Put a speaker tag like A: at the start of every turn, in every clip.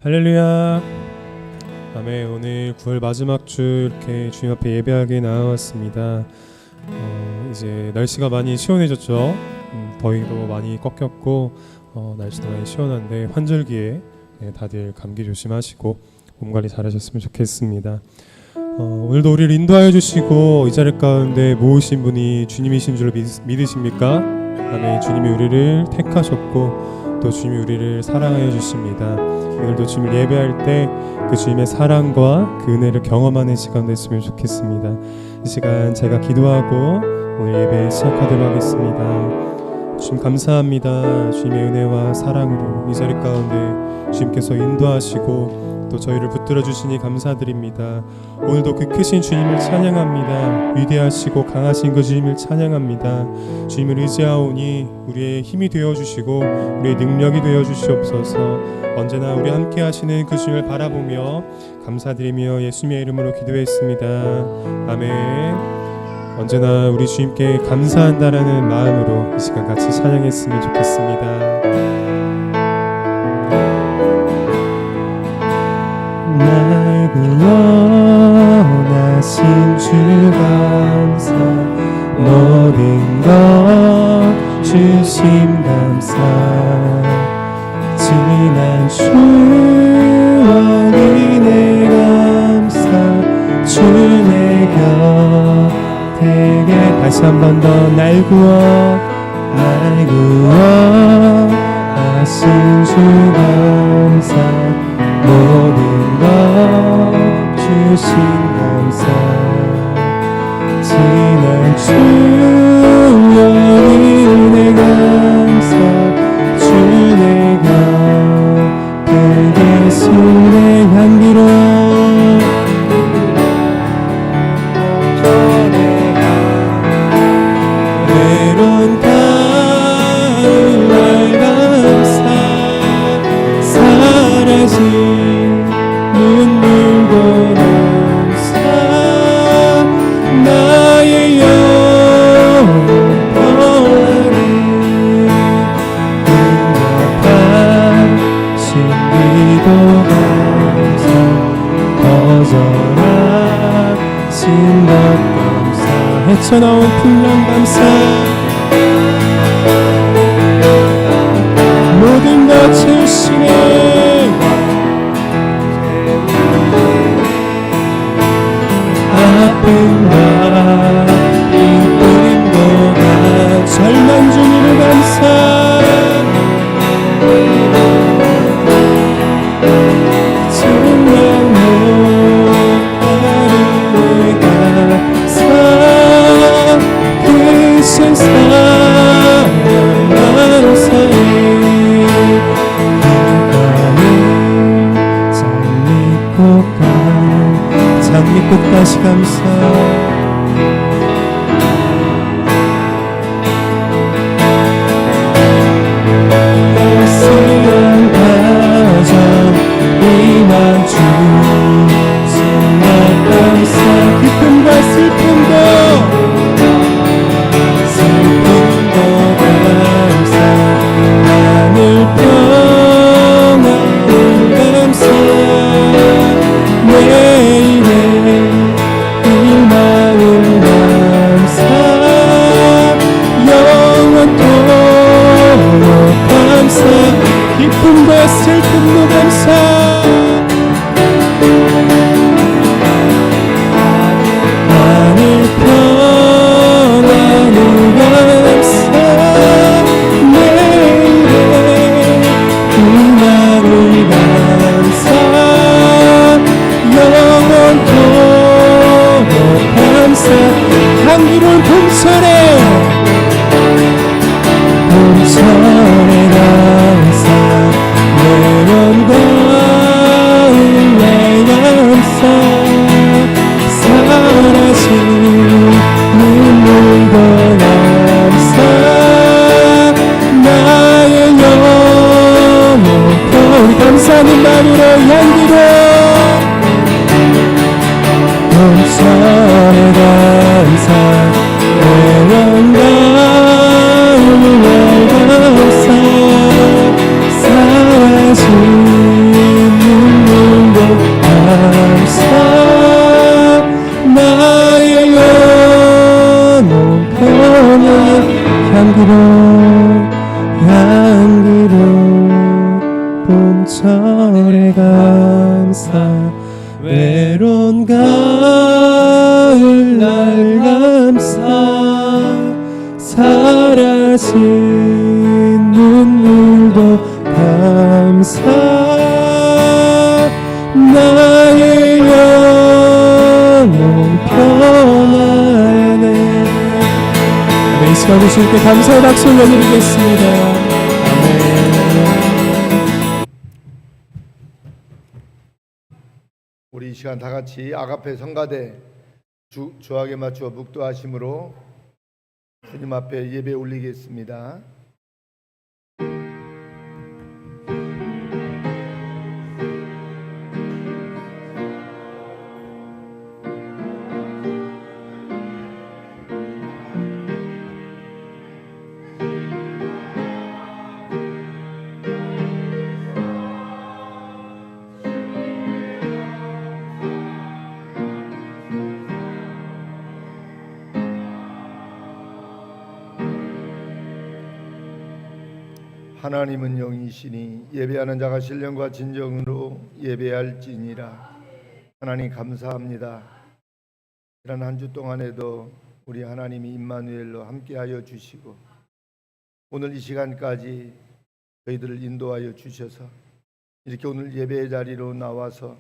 A: 할렐루야. 아멘. 오늘 9월 마지막 주 이렇게 주님 앞에 예배하게 나왔습니다. 이제 날씨가 많이 시원해졌죠. 더위도 많이 꺾였고 날씨도 많이 시원한데 환절기에 다들 감기 조심하시고 몸 관리 잘하셨으면 좋겠습니다. 오늘도 우리를 인도하여 주시고 이 자리 가운데 모으신 분이 주님이신 줄 믿으십니까? 아멘. 주님이 우리를 택하셨고 또 주님이 우리를 사랑하여 주십니다. 오늘도 주님을 예배할 때 그 주님의 사랑과 그 은혜를 경험하는 시간 됐으면 좋겠습니다. 이 시간 제가 기도하고 오늘 예배 시작하도록 하겠습니다. 주님 감사합니다. 주님의 은혜와 사랑으로 이 자리 가운데 주님께서 인도하시고 또 저희를 붙들어 주시니 감사드립니다. 오늘도 그 크신 주님을 찬양합니다. 위대하시고 강하신 그 주님을 찬양합니다. 주님을 의지하오니 우리의 힘이 되어주시고 우리의 능력이 되어주시옵소서. 언제나 우리 함께 하시는 그 주님을 바라보며 감사드리며 예수님의 이름으로 기도했습니다. 아멘. 언제나 우리 주님께 감사한다라는 마음으로 이 시간 같이 찬양했으면 좋겠습니다. 날 구원하신 주 감사, 모든 것 주심 감사, 지난 추억 인내 감사, 주의 곁에 다시 한 번 더 날 구원하신 주 감사, 모든 것 주신 감사, 지난 추억의 은혜 감사, 주의 곁에 계시는 향기로 외로운 가을 날 감사, 사라진 눈물도 감사, 나의 영혼 평안을 응답하신 기도 감사, 거절하신 것 감사, 헤쳐나온 풍랑 감사, 모든 것 주시네 아픔과 기쁨보다 절망 주님을 감사, 정말 못하는 감사, 그 세상 감사해 장미꽃 다시 감사, 쓸쓸한 가정 이만 주시나 감사, 기쁨과 슬픔도 감사, 하늘 평안을 감사, 내일의 일마음 감사, 영원토록 감사, 기쁨과 슬픔도 감사, 하늘 평안을 감사, 내일의 일마음 감사, 영원토록 감사, 향기로운 봄철에 감사, 외로운 가을날 감사, 사라진 눈물도 감사, 나의 영혼 우리 감사하는 마음으로 향기로 봄철에 감사, 외로운 가을날 감사, 사라진 이루본 철의 감사 외로운 가을날 감사 사라진 눈물도 감사 나의 영혼 평안해. 이 시간 주님께 감사의 박수 올려드리겠습니다. 아멘.
B: 우리 이 시간 다 같이 아가페 성가대 주악에 맞추어 묵도하심으로 주님 앞에 예배 올리겠습니다. 하나님은 영이시니 예배하는 자가 신령과 진정으로 예배할지니라. 하나님 감사합니다. 이런 한 주 동안에도 우리 하나님이 임마누엘로 함께하여 주시고 오늘 이 시간까지 저희들을 인도하여 주셔서 이렇게 오늘 예배의 자리로 나와서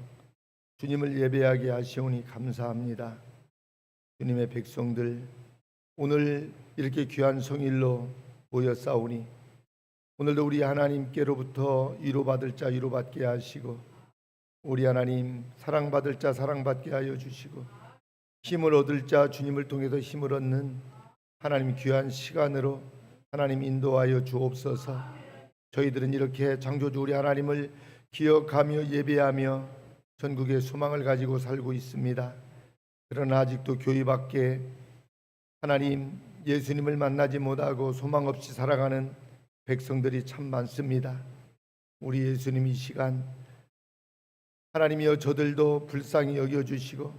B: 주님을 예배하게 하시오니 감사합니다. 주님의 백성들 오늘 이렇게 귀한 성일로 모여 싸우니 오늘도 우리 하나님께로부터 위로받을 자 위로받게 하시고 우리 하나님 사랑받을 자 사랑받게 하여 주시고 힘을 얻을 자 주님을 통해서 힘을 얻는 하나님 귀한 시간으로 하나님 인도하여 주옵소서. 저희들은 이렇게 창조주 우리 하나님을 기억하며 예배하며 전국의 소망을 가지고 살고 있습니다. 그러나 아직도 교회 밖에 하나님 예수님을 만나지 못하고 소망 없이 살아가는 백성들이 참 많습니다. 우리 예수님 이 시간 하나님이여 저들도 불쌍히 여겨주시고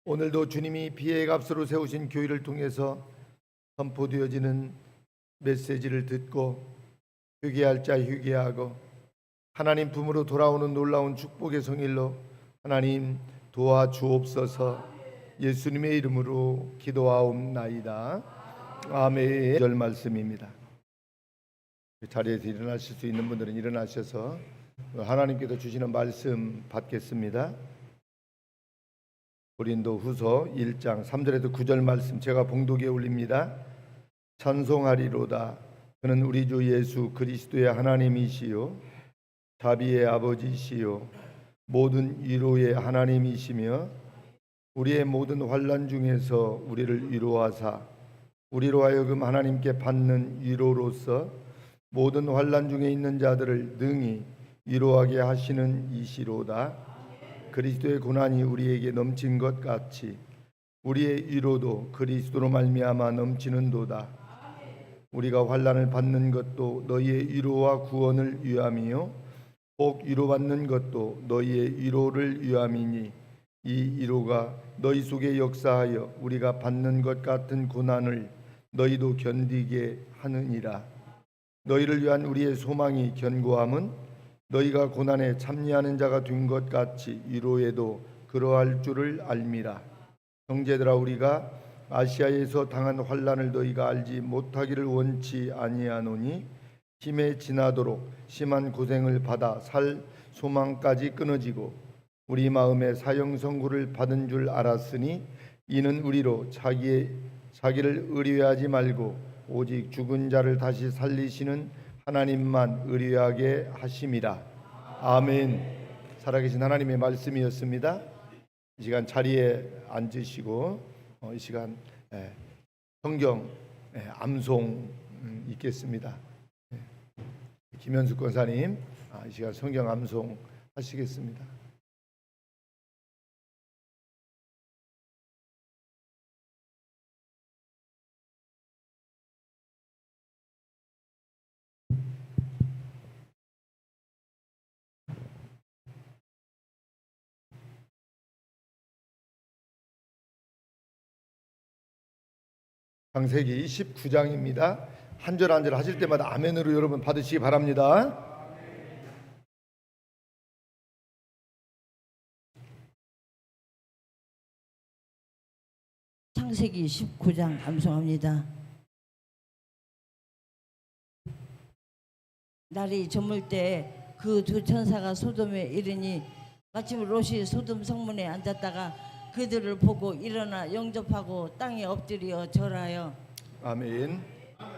B: 오늘도 주님이 피의 값으로 세우신 교회를 통해서 선포되어지는 메시지를 듣고 회개할 자 회개하고 하나님 품으로 돌아오는 놀라운 축복의 성일로 하나님 도와주옵소서. 예수님의 이름으로 기도하옵나이다. 아멘. 절 말씀입니다. 자리에서 일어나실 수 있는 분들은 일어나셔서 하나님께서 주시는 말씀 받겠습니다. 고린도후서 1장 3절에서 9절 말씀 제가 봉독에 올립니다. 찬송하리로다. 그는 우리 주 예수 그리스도의 하나님이시요 자비의 아버지시요 모든 위로의 하나님이시며 우리의 모든 환난 중에서 우리를 위로하사 우리로 하여금 하나님께 받는 위로로서 모든 환난 중에 있는 자들을 능히 위로하게 하시는 이시로다. 그리스도의 고난이 우리에게 넘친 것 같이 우리의 위로도 그리스도로 말미암아 넘치는도다. 우리가 환난을 받는 것도 너희의 위로와 구원을 위함이요 꼭 위로받는 것도 너희의 위로를 위함이니 이 위로가 너희 속에 역사하여 우리가 받는 것 같은 고난을 너희도 견디게 하느니라. 너희를 위한 우리의 소망이 견고함은 너희가 고난에 참여하는 자가 된 것 같이 위로에도 그러할 줄을 알미라. 형제들아 우리가 아시아에서 당한 환난을 너희가 알지 못하기를 원치 아니하노니 힘에 지나도록 심한 고생을 받아 살 소망까지 끊어지고 우리 마음에 사형 선고를 받은 줄 알았으니 이는 우리로 자기를 의뢰하지 말고 오직 죽은 자를 다시 살리시는 하나님만 의뢰하게 하심이라. 아멘. 살아계신 하나님의 말씀이었습니다. 이 시간 자리에 앉으시고 이 시간 성경 암송 있겠습니다. 김현숙 권사님 이 시간 성경 암송 하시겠습니다. 창세기 19장입니다. 한 절 한 절 하실 때마다 아멘으로 여러분 받으시기 바랍니다.
C: 창세기 19장 암송합니다. 날이 저물 때 그 두 천사가 소돔에 이르니 마침 롯이 소돔 성문에 앉았다가 그들을 보고 일어나 영접하고 땅에 엎드려 절하여
B: 아멘.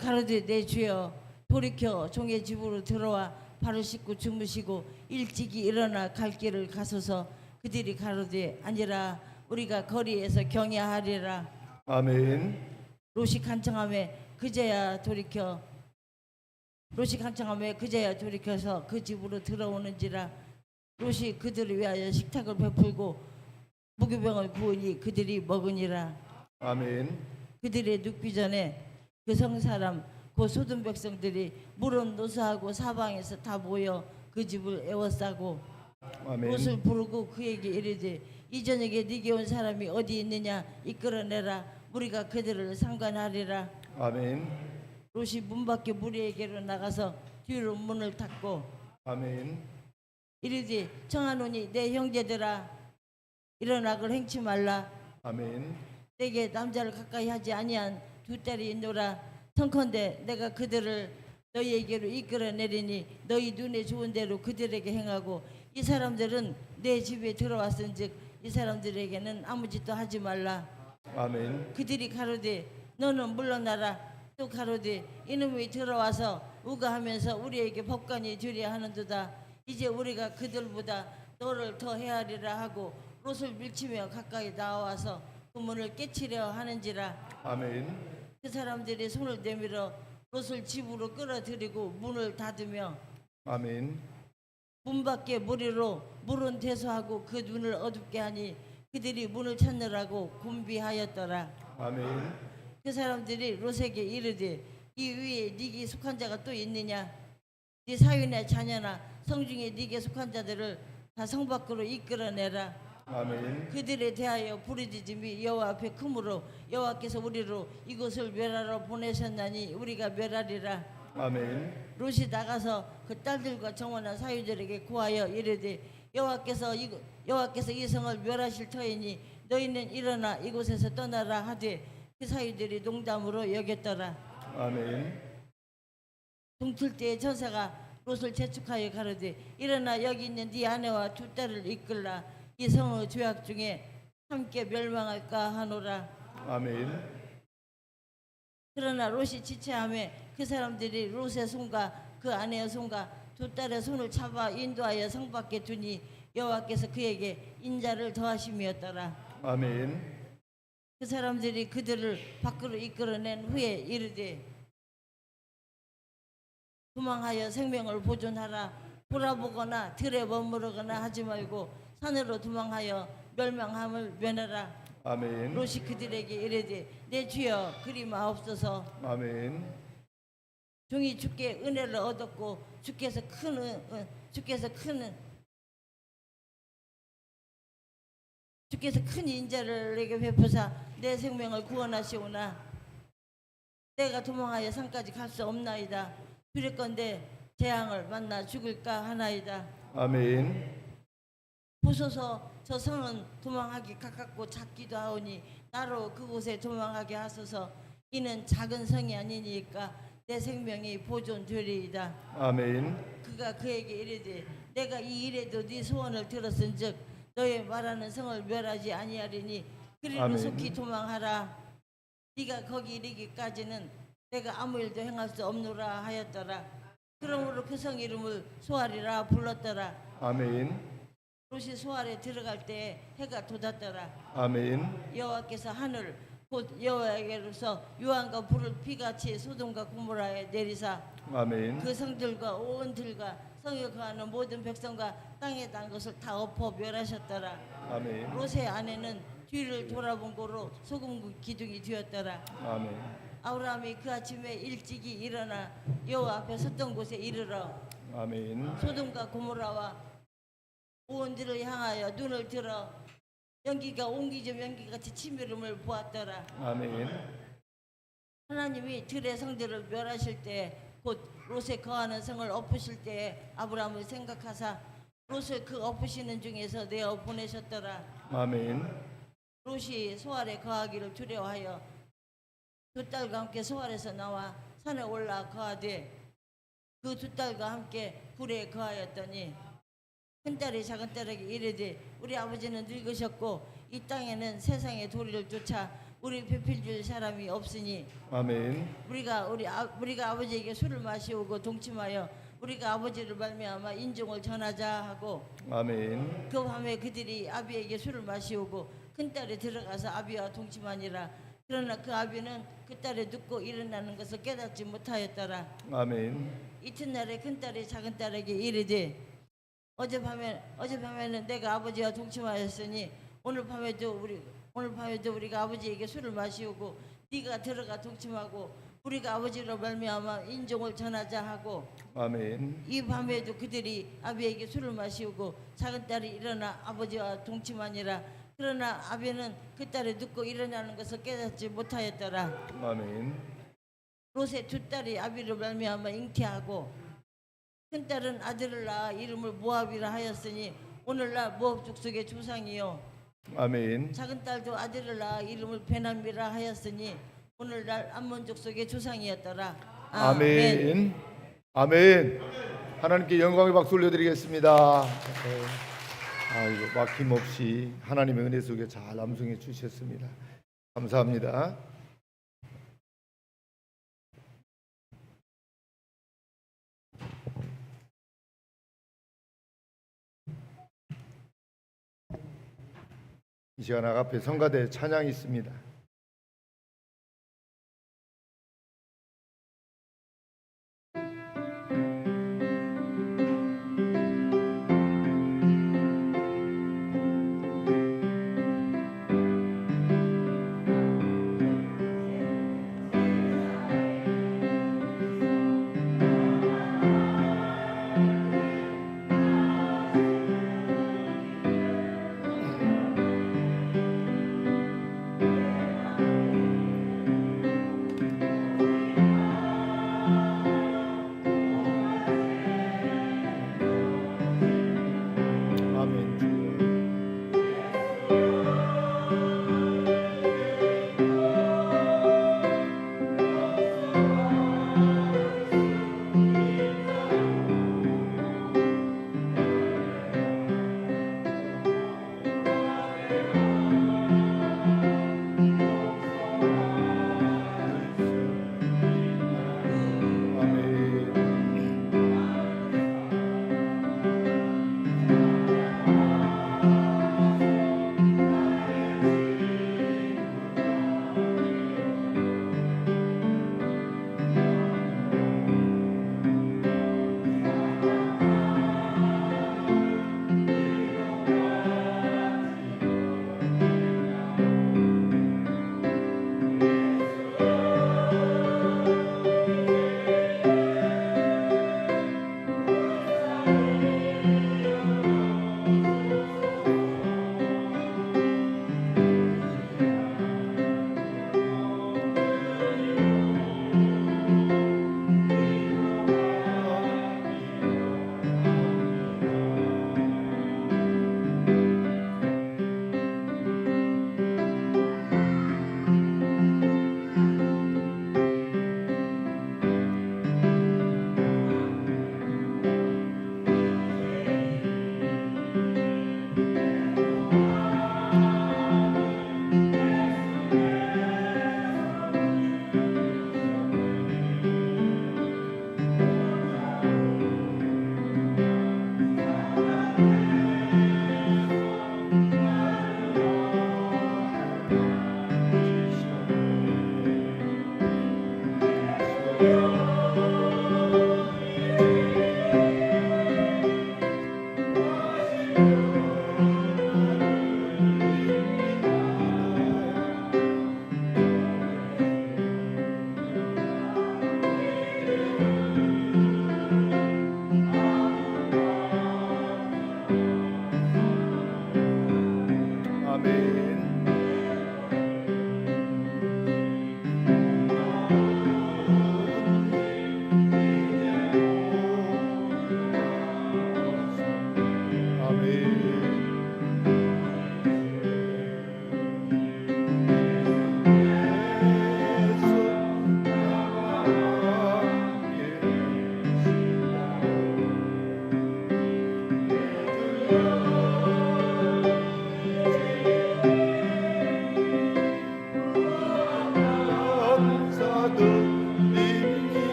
C: 가로되 내 주여 돌이켜 종의 집으로 들어와 발을 씻고 주무시고 일찍이 일어나 갈 길을 가소서. 그들이 가로되 아니라 우리가 거리에서 경야하리라.
B: 아멘.
C: 롯이 간청하며 그제야 돌이켜서 그 집으로 들어오는지라. 롯이 그들을 위하여 식탁을 베풀고 무교병을 구우니 그들이 먹으니라.
B: 아멘.
C: 그들의 눕기 전에 그 성사람 그 소돔 백성들이 물은 노사하고 사방에서 다 모여 그 집을 에워싸고
B: 아멘.
C: 롯을 부르고 그에게 이르되 이 저녁에 네게 온 사람이 어디 있느냐 이끌어내라. 우리가 그들을 상관하리라.
B: 아멘.
C: 롯이 문 밖에 무리에게로 나가서 뒤로 문을 닫고
B: 아멘.
C: 이르되 청하노니 내 형제들아 일어나 그 행치 말라.
B: 아멘.
C: 내게 남자를 가까이 하지 아니한 두 딸이 있노라. 청컨대 내가 그들을 너희에게로 이끌어내리니 너희 눈에 좋은 대로 그들에게 행하고 이 사람들은 내 집에 들어왔은즉 이 사람들에게는 아무 짓도 하지 말라.
B: 아멘.
C: 그들이 가로되 너는 물러나라. 또 가로되 이놈이 들어와서 우가하면서 우리에게 법관이 주려 하는도다. 이제 우리가 그들보다 너를 더 헤아리라 하고 롯을 밀치며 가까이 나와서 그 문을 깨치려 하는지라.
B: 아멘.
C: 그 사람들이 손을 내밀어 롯을 집으로 끌어들이고 문을 닫으며
B: 아멘.
C: 문 밖에 무리로 물은 대소하고 그 눈을 어둡게 하니 그들이 문을 찾느라고 곤비하였더라.
B: 아멘.
C: 그 사람들이 롯에게 이르되 이 위에 네게 속한 자가 또 있느냐. 네 사위나 자녀나 성중에 네게 속한 자들을 다 성 밖으로 이끌어내라.
B: 아멘.
C: 그들에 대하여 부르짖음이 여호와 앞에 크므로 여호와께서 우리로 이곳을 멸하러 보내셨나니 우리가 멸하리라.
B: 아멘.
C: 롯이 나가서 그 딸들과 정원한 사위들에게 고하여 이르되 여호와께서 이 성을 멸하실 터이니 너희는 일어나 이곳에서 떠나라 하되 그 사위들이 농담으로 여겼더라.
B: 아멘.
C: 동틀 때에 천사가 롯을 재촉하여 가로되 일어나 여기 있는 네 아내와 두 딸을 이끌라. 이 성의 죄악 중에 함께 멸망할까 하노라.
B: 아멘.
C: 그러나 롯이 지체하며 그 사람들이 롯의 손과 그 아내의 손과 두 딸의 손을 잡아 인도하여 성 밖에 두니 여호와께서 그에게 인자를 더하심이었더라.
B: 아멘.
C: 그 사람들이 그들을 밖으로 이끌어낸 후에 이르되 도망하여 생명을 보존하라. 돌아보거나 들에 머무르거나 하지 말고 산으로 도망하여 멸망함을 면하라.
B: 아멘.
C: 롯이 그들에게 이르되 내 주여 그리 마옵소서.
B: 아멘.
C: 종이 주께 은혜를 얻었고 주께서 큰 인자를 내게 베푸사 내 생명을 구원하시오나 내가 도망하여 산까지 갈 수 없나이다. 두렵건대 재앙을 만나 죽을까 하나이다.
B: 아멘.
C: 보소서 저 성은 도망하기 가깝고 작기도 하오니 나로 그곳에 도망하게 하소서. 이는 작은 성이 아니니까 내 생명이 보존되리이다.
B: 아멘.
C: 그가 그에게 이르되 내가 이 일에도 네 소원을 들었은즉 너의 말하는 성을 멸하지 아니하리니 그리로
B: 아멘.
C: 속히 도망하라. 네가 거기 이르기까지는 내가 아무 일도 행할 수 없노라 하였더라. 그러므로 그 성 이름을 소알이라 불렀더라.
B: 아멘.
C: 롯이 소알에 들어갈 때 해가 돋았더라.
B: 아멘.
C: 여호와께서 하늘 곧 여호와에게로서 유황과 불을 피같이 소돔과 고모라에 내리사
B: 아멘.
C: 그 성들과 온 들과 성에 거하는 모든 백성과 땅에 난 것을 다 엎어 멸하셨더라.
B: 아멘.
C: 롯의 아내는 뒤를 돌아본 고로 소금 기둥이 되었더라.
B: 아멘.
C: 아브라함이 그 아침에 일찍이 일어나 여호와 앞에 섰던 곳에 이르러
B: 아멘.
C: 소돔과 고모라와 온 들을 향하여 눈을 들어 연기가 옹기좀 연기같이 치밀음을 보았더라.
B: 아멘.
C: 하나님이 들의 성들을 멸하실 때 곧 롯에 거하는 성을 엎으실 때 아브라함을 생각하사 롯을 그 엎으시는 중에서 내어 보내셨더라.
B: 아멘.
C: 롯이 소알에 거하기를 두려워하여 두 딸과 함께 소알에서 나와 산에 올라 거하되 그 두 딸과 함께 굴에 거하였더니 큰딸이 작은딸에게 이르되 우리 아버지는 늙으셨고 이 땅에는 세상의 도리를 쫓아 우리 배필 줄 사람이 없으니
B: 아멘.
C: 우리가 아버지에게 술을 마시오고 동침하여 우리가 아버지를 말미암아 인종을 전하자 하고
B: 아멘.
C: 그 밤에 그들이 아비에게 술을 마시오고 큰딸이 들어가서 아비와 동침하니라. 그러나 그 아비는 그 딸이 눕고 일어나는 것을 깨닫지 못하였더라.
B: 아멘.
C: 이튿날에 큰딸이 작은딸에게 이르되 어젯밤에는 내가 아버지와 동침하였으니 오늘 밤에도 우리가 아버지에게 술을 마시오고 네가 들어가 동침하고 우리가 아버지로 말미암아 인종을 전하자 하고
B: 아멘.
C: 이 밤에도 그들이 아비에게 술을 마시오고 작은딸이 일어나 아버지와 동침하니라. 그러나 아비는 그 딸이 눕고 일어나는 것을 깨닫지 못하였더라.
B: 아멘.
C: 롯의 두 딸이 아비로 말미암아 잉태하고 큰딸은 아들을 낳아 이름을 모압이라 하였으니 오늘날 모압 족속의 조상이요
B: 아멘.
C: 작은딸도 아들을 낳아 이름을 베남이라 하였으니 오늘날 암몬 족속의 조상이었더라.
B: 아멘. 아멘. 하나님께 영광의 박수 올려드리겠습니다. 아이고 막힘없이 하나님의 은혜 속에 잘 암송해 주셨습니다. 감사합니다. 이 시간 앞에 성가대 찬양이 있습니다.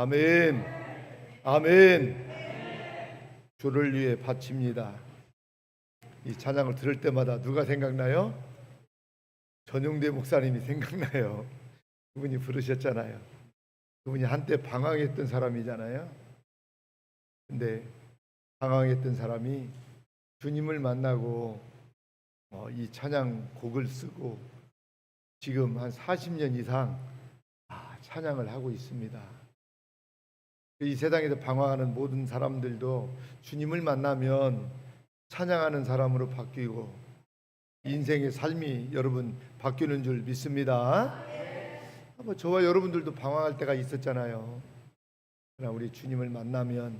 B: 아멘. 아멘. 주를 위해 바칩니다. 이 찬양을 들을 때마다 누가 생각나요? 전용대 목사님이 생각나요. 그분이 부르셨잖아요. 그분이 한때 방황했던 사람이잖아요. 근데 방황했던 사람이 주님을 만나고 이 찬양 곡을 쓰고 지금 한 40년 이상 찬양을 하고 있습니다. 이 세상에서 방황하는 모든 사람들도 주님을 만나면 찬양하는 사람으로 바뀌고 인생의 삶이 여러분 바뀌는 줄 믿습니다. 저와 여러분들도 방황할 때가 있었잖아요. 그러나 우리 주님을 만나면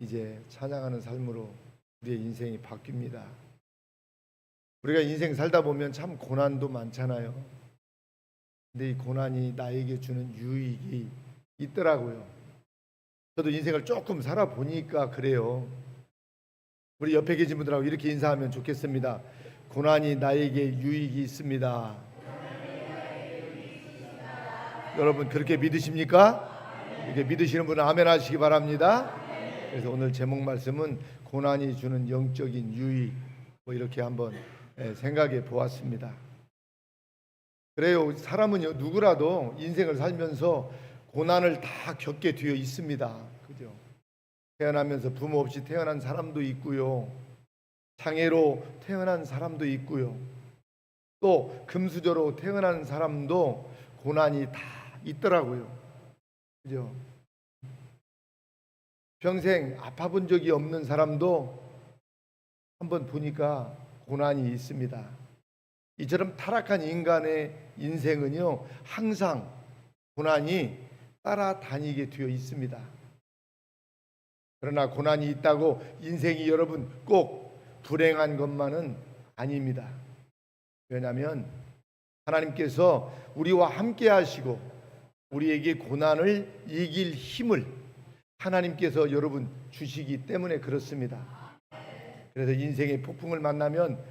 B: 이제 찬양하는 삶으로 우리의 인생이 바뀝니다. 우리가 인생 살다 보면 참 고난도 많잖아요. 근데 이 고난이 나에게 주는 유익이 있더라고요. 저도 인생을 조금 살아보니까 그래요. 우리 옆에 계신 분들하고 이렇게 인사하면 좋겠습니다. 고난이 나에게 유익이 있습니다. 여러분 그렇게 믿으십니까? 이렇게 믿으시는 분은 아멘 하시기 바랍니다. 그래서 오늘 제목 말씀은 고난이 주는 영적인 유익, 이렇게 한번 생각해 보았습니다. 그래요. 사람은요, 누구라도 인생을 살면서 고난을 다 겪게 되어 있습니다. 그죠? 태어나면서 부모 없이 태어난 사람도 있고요. 장애로 태어난 사람도 있고요. 또 금수저로 태어난 사람도 고난이 다 있더라고요. 그죠? 평생 아파본 적이 없는 사람도 한번 보니까 고난이 있습니다. 이처럼 타락한 인간의 인생은요, 항상 고난이 따라다니게 되어 있습니다. 그러나 고난이 있다고 인생이 여러분 꼭 불행한 것만은 아닙니다. 왜냐하면 하나님께서 우리와 함께 하시고 우리에게 고난을 이길 힘을 하나님께서 여러분 주시기 때문에 그렇습니다. 그래서 인생의 폭풍을 만나면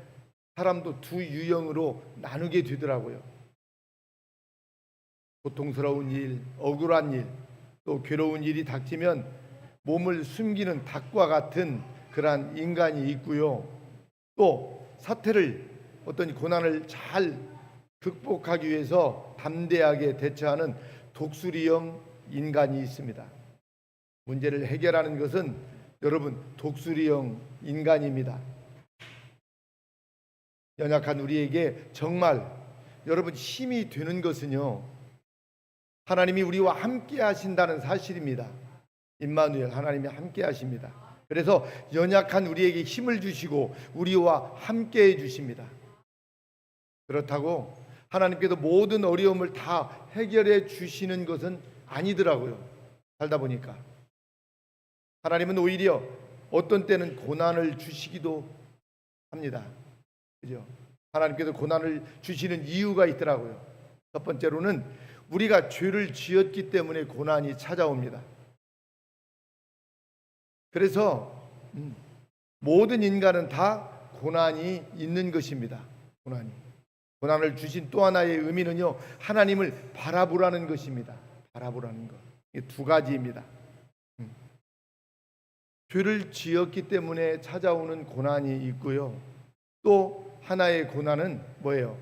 B: 사람도 두 유형으로 나누게 되더라고요. 고통스러운 일, 억울한 일, 또 괴로운 일이 닥치면 몸을 숨기는 닭과 같은 그러한 인간이 있고요. 또 사태를, 어떤 고난을 잘 극복하기 위해서 담대하게 대처하는 독수리형 인간이 있습니다. 문제를 해결하는 것은 여러분 독수리형 인간입니다. 연약한 우리에게 정말 여러분 힘이 되는 것은요, 하나님이 우리와 함께 하신다는 사실입니다. 임마누엘, 하나님이 함께 하십니다. 그래서 연약한 우리에게 힘을 주시고 우리와 함께 해 주십니다. 그렇다고 하나님께서 모든 어려움을 다 해결해 주시는 것은 아니더라고요. 살다 보니까 하나님은 오히려 어떤 때는 고난을 주시기도 합니다. 그죠? 하나님께서 고난을 주시는 이유가 있더라고요. 첫 번째로는 우리가 죄를 지었기 때문에 고난이 찾아옵니다. 그래서 모든 인간은 다 고난이 있는 것입니다. 고난을 주신 또 하나의 의미는요, 하나님을 바라보라는 것입니다. 바라보라는 것. 이게 두 가지입니다. 죄를 지었기 때문에 찾아오는 고난이 있고요. 또 하나의 고난은 뭐예요?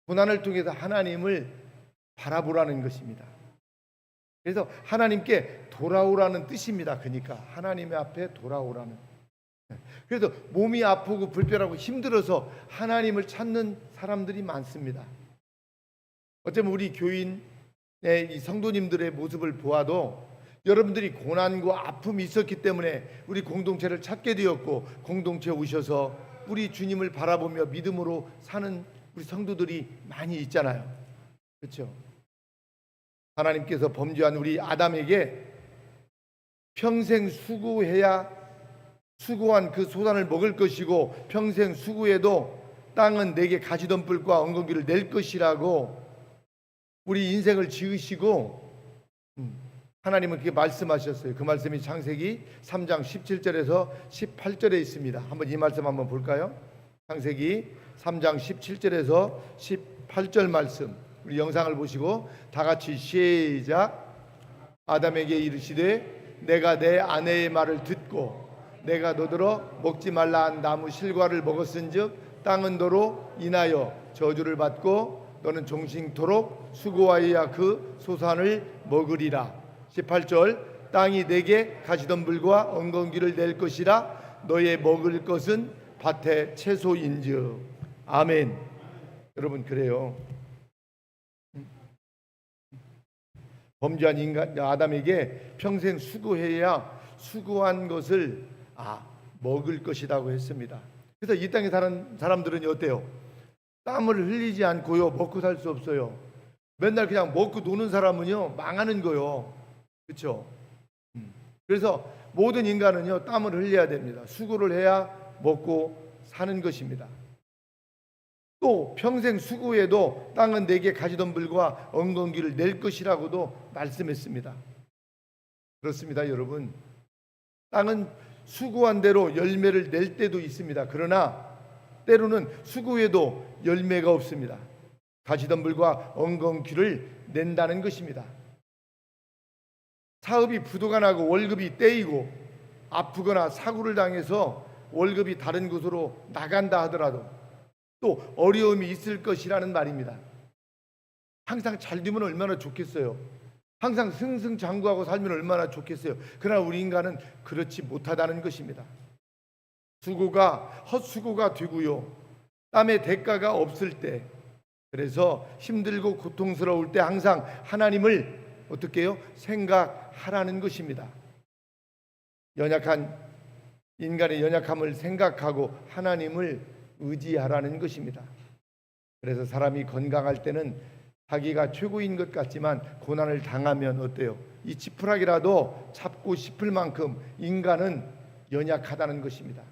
B: 고난을 통해서 하나님을 바라보라는 것입니다. 그래서 하나님께 돌아오라는 뜻입니다. 그러니까 하나님의 앞에 돌아오라는. 그래서 몸이 아프고 불편하고 힘들어서 하나님을 찾는 사람들이 많습니다. 어쩌면 우리 교인의 이 성도님들의 모습을 보아도 여러분들이 고난과 아픔이 있었기 때문에 우리 공동체를 찾게 되었고, 공동체에 오셔서 우리 주님을 바라보며 믿음으로 사는 우리 성도들이 많이 있잖아요. 그렇죠? 하나님께서 범죄한 우리 아담에게 평생 수고해야 수고한 그 소산을 먹을 것이고, 평생 수고해도 땅은 내게 가시덤불과 엉겅퀴를 낼 것이라고 우리 인생을 지으시고 하나님은 그렇게 말씀하셨어요. 그 말씀이 창세기 3장 17절에서 18절에 있습니다. 한번 이 말씀 한번 볼까요? 창세기 3장 17절에서 18절 말씀. 우리 영상을 보시고 다 같이 시작. 아담에게 이르시되 내가 내 아내의 말을 듣고 내가 너더러 먹지 말라 한 나무 실과를 먹었은즉 땅은 너로 인하여 저주를 받고 너는 종신토록 수고하여야 그 소산을 먹으리라. 18절 땅이 내게 가시덤불과 엉겅퀴를 낼 것이라 너의 먹을 것은 밭의 채소인즉. 아멘. 여러분 그래요. 범죄한 인간 아담에게 평생 수고해야 수고한 것을 먹을 것이라고 했습니다. 그래서 이 땅에 사는 사람들은 어때요? 땀을 흘리지 않고요 먹고 살 수 없어요. 맨날 그냥 먹고 노는 사람은요 망하는 거요. 그렇죠? 그래서 모든 인간은요 땀을 흘려야 됩니다. 수고를 해야 먹고 사는 것입니다. 또 평생 수고해도 땅은 내게 가시덤불과 엉겅퀴를 낼 것이라고도 말씀했습니다. 그렇습니다, 여러분. 땅은 수고한 대로 열매를 낼 때도 있습니다. 그러나 때로는 수고해도 열매가 없습니다. 가시덤불과 엉겅퀴를 낸다는 것입니다. 사업이 부도가 나고 월급이 떼이고 아프거나 사고를 당해서 월급이 다른 곳으로 나간다 하더라도 또 어려움이 있을 것이라는 말입니다. 항상 잘 되면 얼마나 좋겠어요. 항상 승승장구하고 살면 얼마나 좋겠어요. 그러나 우리 인간은 그렇지 못하다는 것입니다. 수고가 헛수고가 되고요 땀의 대가가 없을 때, 그래서 힘들고 고통스러울 때 항상 하나님을 어떻게 해요? 생각하라는 것입니다. 연약한 인간의 연약함을 생각하고 하나님을 의지하라는 것입니다. 그래서 사람이 건강할 때는 자기가 최고인 것 같지만 고난을 당하면 어때요? 이 지푸라기라도 잡고 싶을 만큼 인간은 연약하다는 것입니다.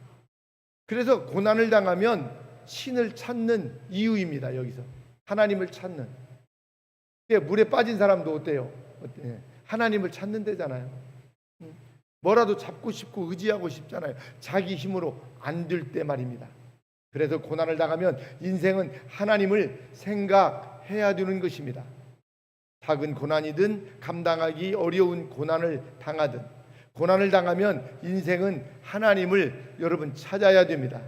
B: 그래서 고난을 당하면 신을 찾는 이유입니다. 여기서 하나님을 찾는. 물에 빠진 사람도 어때요? 하나님을 찾는 데잖아요. 뭐라도 잡고 싶고 의지하고 싶잖아요. 자기 힘으로 안 될 때 말입니다. 그래서 고난을 당하면 인생은 하나님을 생각해야 되는 것입니다. 작은 고난이든 감당하기 어려운 고난을 당하든 고난을 당하면 인생은 하나님을 여러분 찾아야 됩니다.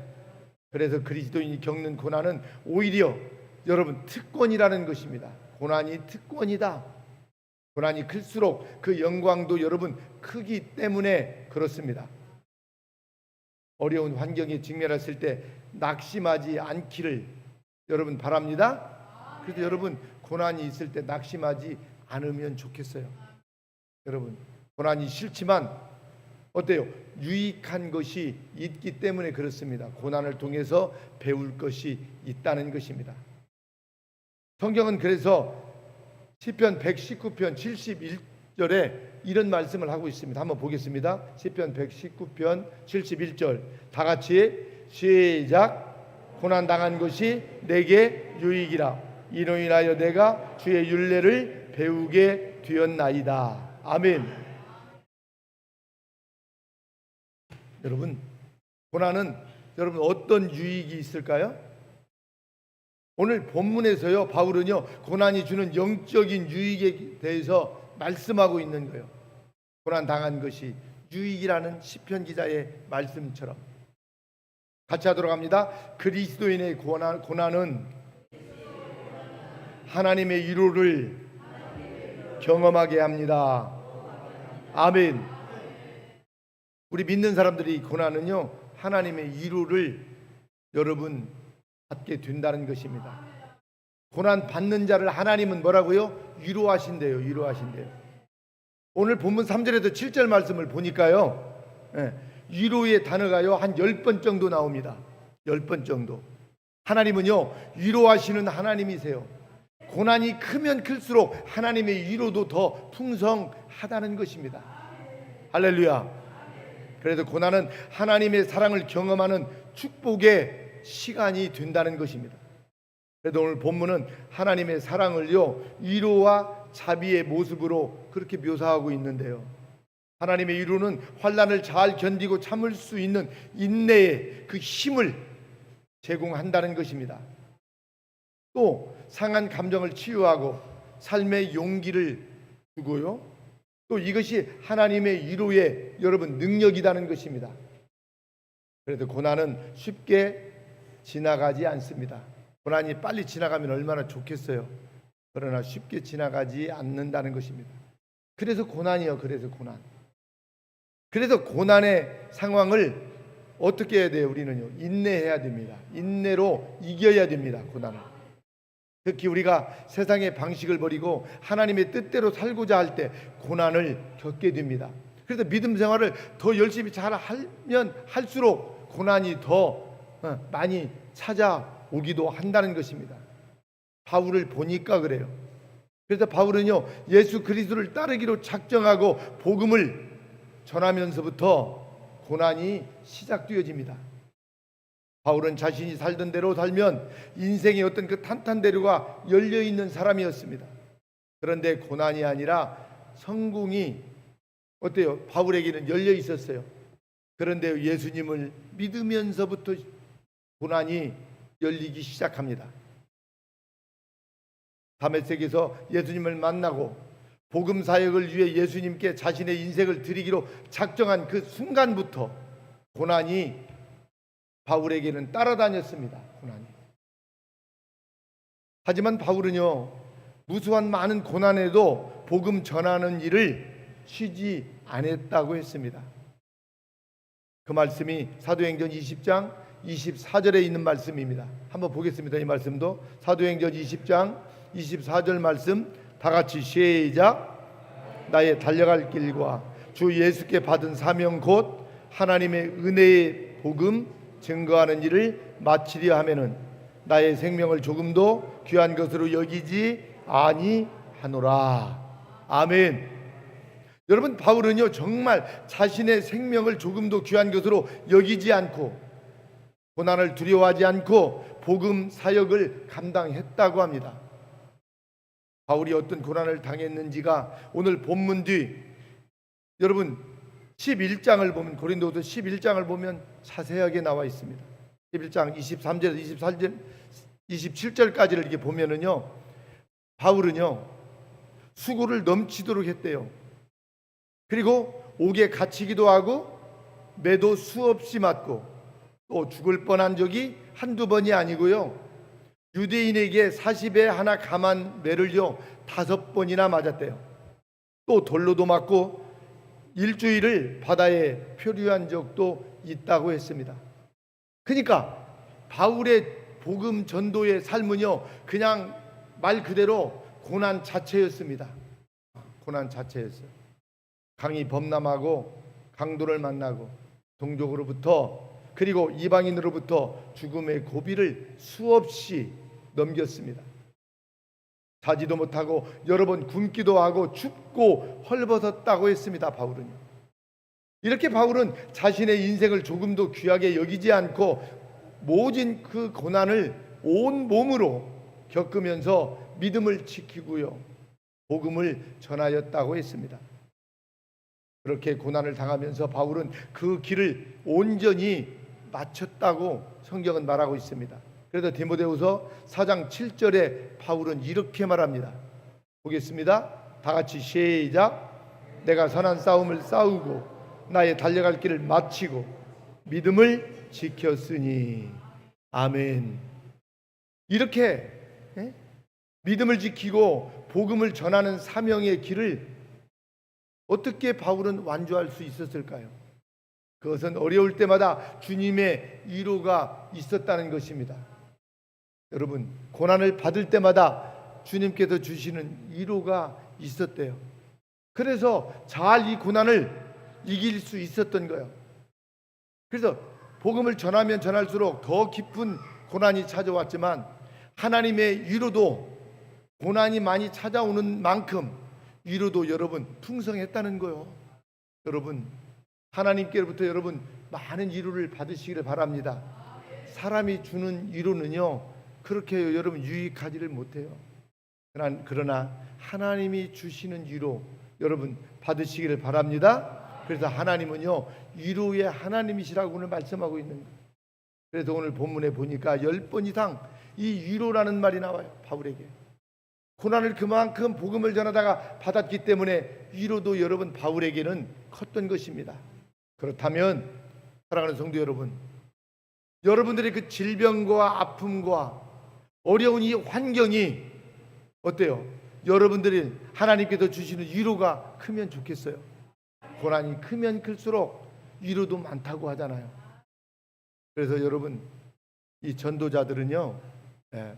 B: 그래서 그리스도인이 겪는 고난은 오히려 여러분 특권이라는 것입니다. 고난이 특권이다. 고난이 클수록 그 영광도 여러분 크기 때문에 그렇습니다. 어려운 환경에 직면했을 때 낙심하지 않기를 여러분 바랍니다. 그래서 여러분 고난이 있을 때 낙심하지 않으면 좋겠어요. 여러분 고난이 싫지만 어때요? 유익한 것이 있기 때문에 그렇습니다. 고난을 통해서 배울 것이 있다는 것입니다. 성경은 그래서 시편 119편 71절에 이런 말씀을 하고 있습니다. 한번 보겠습니다. 시편 119편 71절 다 같이 시작. 고난 당한 것이 내게 유익이라 이로 인하여 내가 주의 율례를 배우게 되었나이다. 아멘. 여러분 고난은 여러분 어떤 유익이 있을까요? 오늘 본문에서요 바울은요 고난이 주는 영적인 유익에 대해서 말씀하고 있는 거예요. 고난 당한 것이 유익이라는 시편 기자의 말씀처럼 같이 하도록 합니다. 그리스도인의 고난은 하나님의 위로를 경험하게 합니다. 아멘. 우리 믿는 사람들이 고난은요 하나님의 위로를 여러분 받게 된다는 것입니다. 고난 받는 자를 하나님은 뭐라고요? 위로하신대요. 위로하신대요. 오늘 본문 3절에서 7절 말씀을 보니까요 위로의 단어가요 한 10번 정도 나옵니다. 10번 정도. 하나님은요 위로하시는 하나님이세요. 고난이 크면 클수록 하나님의 위로도 더 풍성하다는 것입니다. 할렐루야. 그래서 고난은 하나님의 사랑을 경험하는 축복의 시간이 된다는 것입니다. 그래서 오늘 본문은 하나님의 사랑을요 위로와 자비의 모습으로 그렇게 묘사하고 있는데요. 하나님의 위로는 환난을 잘 견디고 참을 수 있는 인내의 그 힘을 제공한다는 것입니다. 또 상한 감정을 치유하고 삶의 용기를 주고요 또 이것이 하나님의 위로의 여러분 능력이라는 것입니다. 그래서 고난은 쉽게 지나가지 않습니다. 고난이 빨리 지나가면 얼마나 좋겠어요. 그러나 쉽게 지나가지 않는다는 것입니다. 그래서 고난이요. 그래서 고난의 상황을 어떻게 해야 돼요? 우리는요, 인내해야 됩니다. 인내로 이겨야 됩니다. 고난을. 특히 우리가 세상의 방식을 버리고 하나님의 뜻대로 살고자 할 때 고난을 겪게 됩니다. 그래서 믿음 생활을 더 열심히 잘 하면 할수록 고난이 더 많이 찾아오기도 한다는 것입니다. 바울을 보니까 그래요. 그래서 바울은요, 예수 그리스도를 따르기로 작정하고 복음을 전하면서부터 고난이 시작되어집니다. 바울은 자신이 살던 대로 살면 인생의 어떤 그 탄탄대로가 열려있는 사람이었습니다. 그런데 고난이 아니라 성공이 어때요? 바울에게는 열려 있었어요. 그런데 예수님을 믿으면서부터 고난이 열리기 시작합니다. 다메섹에서 예수님을 만나고 복음 사역을 위해 예수님께 자신의 인생을 드리기로 작정한 그 순간부터 고난이 바울에게는 따라다녔습니다. 고난이. 하지만 바울은요, 무수한 많은 고난에도 복음 전하는 일을 쉬지 않았다고 했습니다. 그 말씀이 사도행전 20장 24절에 있는 말씀입니다. 한번 보겠습니다. 이 말씀도 사도행전 20장 24절 말씀 다 같이 시작. 나의 달려갈 길과 주 예수께 받은 사명 곧 하나님의 은혜의 복음 증거하는 일을 마치려 하면은 나의 생명을 조금도 귀한 것으로 여기지 아니하노라. 아멘. 여러분, 바울은요 정말 자신의 생명을 조금도 귀한 것으로 여기지 않고 고난을 두려워하지 않고 복음 사역을 감당했다고 합니다. 바울이 어떤 고난을 당했는지가 오늘 본문 뒤 여러분 11장을 보면, 고린도후서 11장을 보면 자세하게 나와 있습니다. 11장 23절 24절 27절까지를 이렇게 보면은요, 바울은요 수고를 넘치도록 했대요. 그리고 옥에 갇히기도 하고 매도 수없이 맞고 또 죽을 뻔한 적이 한두 번이 아니고요, 유대인에게 40에 하나 감한 매를요 5번이나 맞았대요. 또 돌로도 맞고 일주일을 바다에 표류한 적도 있다고 했습니다. 그러니까 바울의 복음 전도의 삶은요 그냥 말 그대로 고난 자체였습니다. 고난 자체였어요. 강이 범람하고 강도를 만나고 동족으로부터 그리고 이방인으로부터 죽음의 고비를 수없이 넘겼습니다. 자지도 못하고 여러 번 굶기도 하고 춥고 헐벗었다고 했습니다. 바울은요. 이렇게 바울은 자신의 인생을 조금도 귀하게 여기지 않고 모진 그 고난을 온 몸으로 겪으면서 믿음을 지키고요 복음을 전하였다고 했습니다. 그렇게 고난을 당하면서 바울은 그 길을 온전히 마쳤다고 성경은 말하고 있습니다. 그래서 디모데후서 4장 7절에 바울은 이렇게 말합니다. 보겠습니다. 다 같이 시작. 내가 선한 싸움을 싸우고 나의 달려갈 길을 마치고 믿음을 지켰으니. 아멘. 이렇게 믿음을 지키고 복음을 전하는 사명의 길을 어떻게 바울은 완주할 수 있었을까요? 그것은 어려울 때마다 주님의 위로가 있었다는 것입니다. 여러분, 고난을 받을 때마다 주님께서 주시는 위로가 있었대요. 그래서 잘 이 고난을 이길 수 있었던 거예요. 그래서 복음을 전하면 전할수록 더 깊은 고난이 찾아왔지만 하나님의 위로도 고난이 많이 찾아오는 만큼 위로도 여러분 풍성했다는 거예요. 여러분, 하나님께로부터 여러분 많은 위로를 받으시기를 바랍니다. 사람이 주는 위로는요 그렇게 여러분 유익하지를 못해요. 그러나 하나님이 주시는 위로 여러분 받으시기를 바랍니다. 그래서 하나님은요 위로의 하나님이시라고 오늘 말씀하고 있는 거예요. 그래서 오늘 본문에 보니까 10번 이상 이 위로라는 말이 나와요. 바울에게 고난을 그만큼 복음을 전하다가 받았기 때문에 위로도 여러분 바울에게는 컸던 것입니다. 그렇다면 사랑하는 성도 여러분, 여러분들의 그 질병과 아픔과 어려운 이 환경이 어때요? 여러분들이 하나님께서 주시는 위로가 크면 좋겠어요. 고난이 크면 클수록 위로도 많다고 하잖아요. 그래서 여러분, 이 전도자들은요,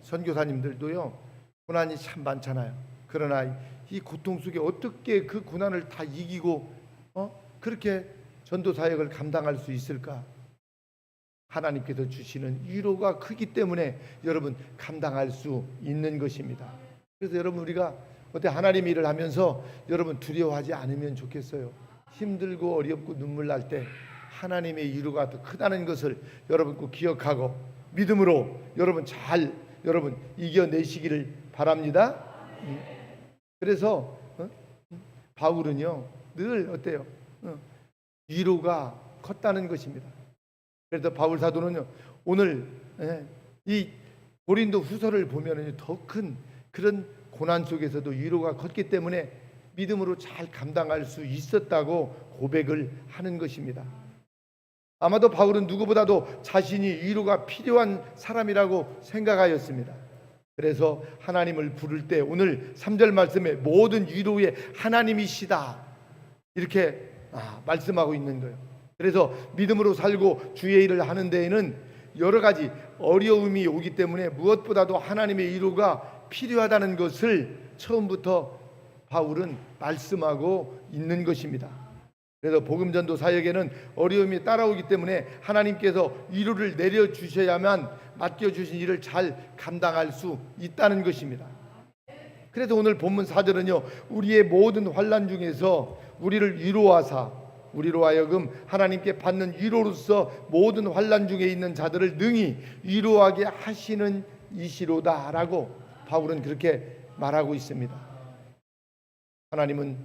B: 선교사님들도요, 고난이 참 많잖아요. 그러나 이 고통 속에 어떻게 그 고난을 다 이기고 그렇게 전도 사역을 감당할 수 있을까? 하나님께서 주시는 위로가 크기 때문에 여러분 감당할 수 있는 것입니다. 그래서 여러분, 우리가 어때 하나님 일을 하면서 여러분 두려워하지 않으면 좋겠어요. 힘들고 어렵고 눈물 날 때 하나님의 위로가 더 크다는 것을 여러분 꼭 기억하고 믿음으로 여러분 잘 이겨내시기를 바랍니다. 그래서 바울은요 늘 어때요? 위로가 컸다는 것입니다. 그래서 바울 사도는요 오늘 이 고린도 후서를 보면은 더 큰 그런 고난 속에서도 위로가 컸기 때문에 믿음으로 잘 감당할 수 있었다고 고백을 하는 것입니다. 아마도 바울은 누구보다도 자신이 위로가 필요한 사람이라고 생각하였습니다. 그래서 하나님을 부를 때 오늘 3절 말씀에 모든 위로의 하나님이시다 이렇게 말씀하고 있는 거예요. 그래서 믿음으로 살고 주의 일을 하는 데에는 여러 가지 어려움이 오기 때문에 무엇보다도 하나님의 위로가 필요하다는 것을 처음부터 바울은 말씀하고 있는 것입니다. 그래서 복음전도 사역에는 어려움이 따라오기 때문에 하나님께서 위로를 내려주셔야만 맡겨주신 일을 잘 감당할 수 있다는 것입니다. 그래서 오늘 본문 4절은요 우리의 모든 환난 중에서 우리를 위로하사 우리로 하여금 하나님께 받는 위로로서 모든 환난 중에 있는 자들을 능히 위로하게 하시는 이시로다라고 바울은 그렇게 말하고 있습니다. 하나님은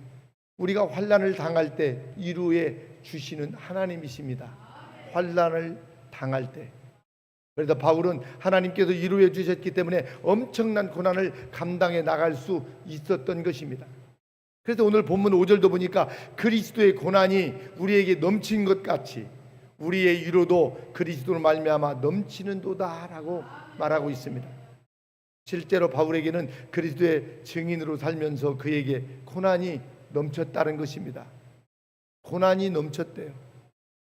B: 우리가 환난을 당할 때 위로해 주시는 하나님이십니다. 환난을 당할 때. 그래서 바울은 하나님께서 위로해 주셨기 때문에 엄청난 고난을 감당해 나갈 수 있었던 것입니다. 그래서 오늘 본문 5절도 보니까 그리스도의 고난이 우리에게 넘친 것 같이 우리의 위로도 그리스도로 말미암아 넘치는도다라고 말하고 있습니다. 실제로 바울에게는 그리스도의 증인으로 살면서 그에게 고난이 넘쳤다는 것입니다. 고난이 넘쳤대요.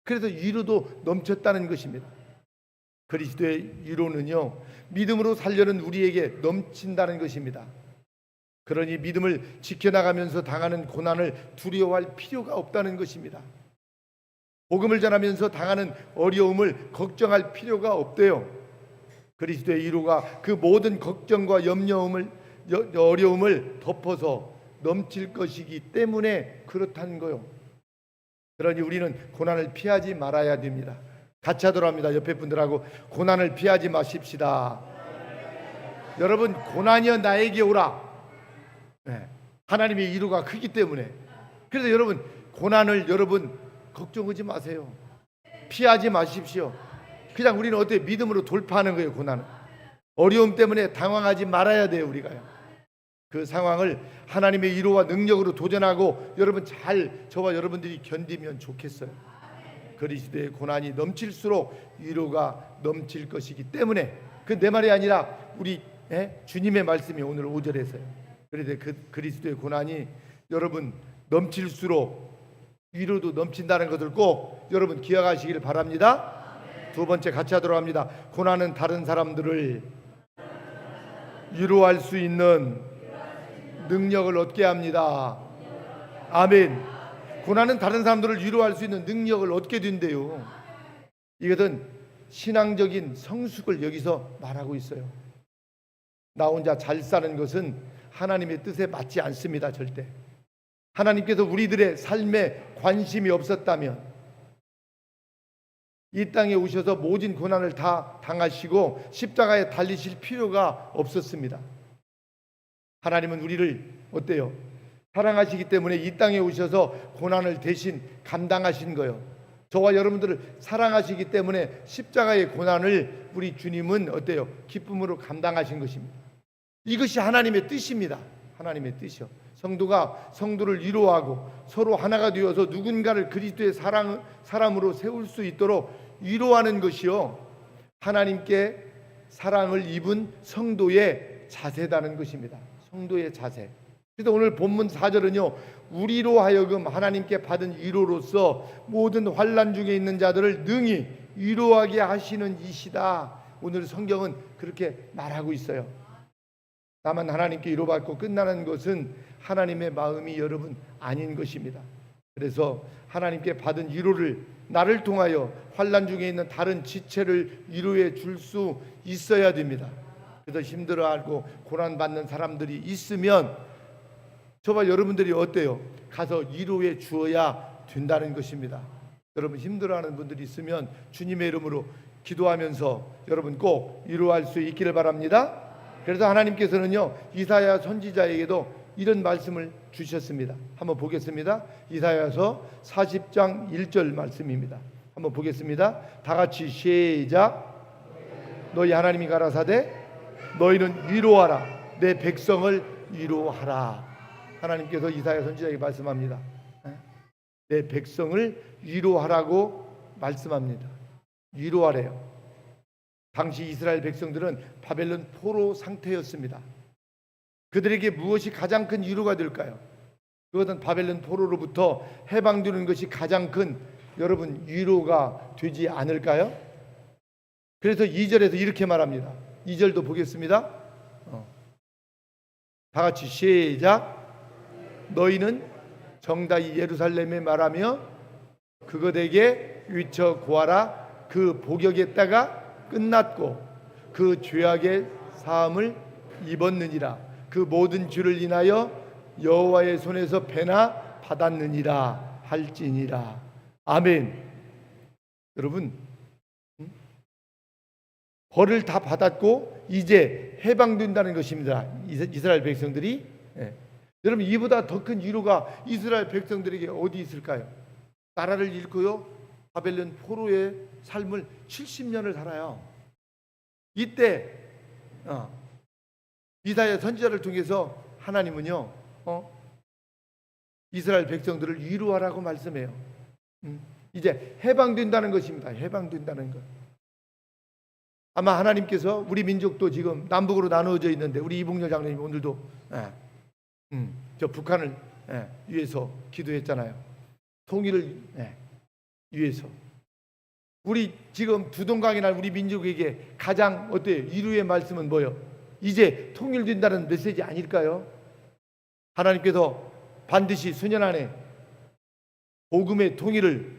B: 그래서 위로도 넘쳤다는 것입니다. 그리스도의 위로는요 믿음으로 살려는 우리에게 넘친다는 것입니다. 그러니 믿음을 지켜나가면서 당하는 고난을 두려워할 필요가 없다는 것입니다. 복음을 전하면서 당하는 어려움을 걱정할 필요가 없대요. 그리스도의 위로가 그 모든 걱정과 어려움을 덮어서 넘칠 것이기 때문에 그렇다는 거요. 그러니 우리는 고난을 피하지 말아야 됩니다. 같이 하도록 합니다. 옆에 분들하고 고난을 피하지 마십시다. 여러분 고난이여 나에게 오라. 하나님의 위로가 크기 때문에. 그래서 여러분 고난을 여러분 걱정하지 마세요. 피하지 마십시오. 그냥 우리는 어때 믿음으로 돌파하는 거예요. 고난은 어려움 때문에 당황하지 말아야 돼요. 우리가요 그 상황을 하나님의 위로와 능력으로 도전하고 여러분 잘 저와 여러분들이 견디면 좋겠어요. 그리스도의 고난이 넘칠수록 위로가 넘칠 것이기 때문에 그 내 말이 아니라 우리 주님의 말씀이 오늘 5절에서요. 그래서 그 그리스도의 고난이 여러분 넘칠수록 위로도 넘친다는 것을 꼭 여러분 기억하시기를 바랍니다. 두 번째 같이 하도록 합니다. 고난은 다른 사람들을 위로할 수 있는 능력을 얻게 합니다. 아멘. 고난은 다른 사람들을 위로할 수 있는 능력을 얻게 된대요. 이것은 신앙적인 성숙을 여기서 말하고 있어요. 나 혼자 잘 사는 것은 하나님의 뜻에 맞지 않습니다. 절대. 하나님께서 우리들의 삶에 관심이 없었다면 이 땅에 오셔서 모진 고난을 다 당하시고 십자가에 달리실 필요가 없었습니다. 하나님은 우리를 어때요? 사랑하시기 때문에 이 땅에 오셔서 고난을 대신 감당하신 거예요. 저와 여러분들을 사랑하시기 때문에 십자가의 고난을 우리 주님은 어때요? 기쁨으로 감당하신 것입니다. 이것이 하나님의 뜻입니다. 하나님의 뜻이요. 성도가 성도를 위로하고 서로 하나가 되어서 누군가를 그리스도의 사람으로 세울 수 있도록 위로하는 것이요, 하나님께 사랑을 입은 성도의 자세다는 것입니다. 성도의 자세. 그래서 오늘 본문 4절은요, 우리로 하여금 하나님께 받은 위로로서 모든 환난 중에 있는 자들을 능히 위로하게 하시는 이시다. 오늘 성경은 그렇게 말하고 있어요. 다만 하나님께 위로받고 끝나는 것은 하나님의 마음이 여러분 아닌 것입니다. 그래서 하나님께 받은 위로를 나를 통하여 환난 중에 있는 다른 지체를 위로해 줄 수 있어야 됩니다. 그래서 힘들어하고 고난받는 사람들이 있으면 저와 여러분들이 어때요? 가서 위로해 주어야 된다는 것입니다. 여러분 힘들어하는 분들이 있으면 주님의 이름으로 기도하면서 여러분 꼭 위로할 수 있기를 바랍니다. 그래서 하나님께서는요, 이사야 선지자에게도 이런 말씀을 주셨습니다. 한번 보겠습니다. 이사야서 40장 1절 말씀입니다. 한번 보겠습니다. 다 같이 시작. 너희 하나님이 가라사대 너희는 위로하라. 내 백성을 위로하라. 하나님께서 이사야 선지자에게 말씀합니다. 내 백성을 위로하라고 말씀합니다. 위로하래요. 당시 이스라엘 백성들은 바벨론 포로 상태였습니다. 그들에게 무엇이 가장 큰 위로가 될까요? 그것은 바벨론 포로로부터 해방되는 것이 가장 큰 여러분 위로가 되지 않을까요? 그래서 2절에서 이렇게 말합니다. 2절도 보겠습니다. 다 같이 시작. 너희는 정다이 예루살렘에 말하며 그것에게 위쳐 고하라. 그 복역의 때가 끝났고 그 죄악의 사함을 입었느니라. 그 모든 죄를 인하여 여호와의 손에서 배나 받았느니라 할지니라. 아멘. 여러분 벌을 다 받았고 이제 해방된다는 것입니다. 이스라엘 백성들이. 여러분 이보다 더 큰 위로가 이스라엘 백성들에게 어디 있을까요? 나라를 잃고요, 바벨론 포로의 삶을 70년을 살아요. 이때 이사야 선지자를 통해서 하나님은요, 이스라엘 백성들을 위로하라고 말씀해요. 이제 해방된다는 것입니다. 해방된다는 것. 아마 하나님께서 우리 민족도 지금 남북으로 나누어져 있는데 우리 이봉렬 장로님 오늘도 저 북한을 위해서 기도했잖아요. 통일을 위해서. 우리 지금 두동강이 날 우리 민족에게 가장 어때요? 위로의 말씀은 뭐예요? 이제 통일된다는 메시지 아닐까요? 하나님께서 반드시 수년 안에 복음의 통일을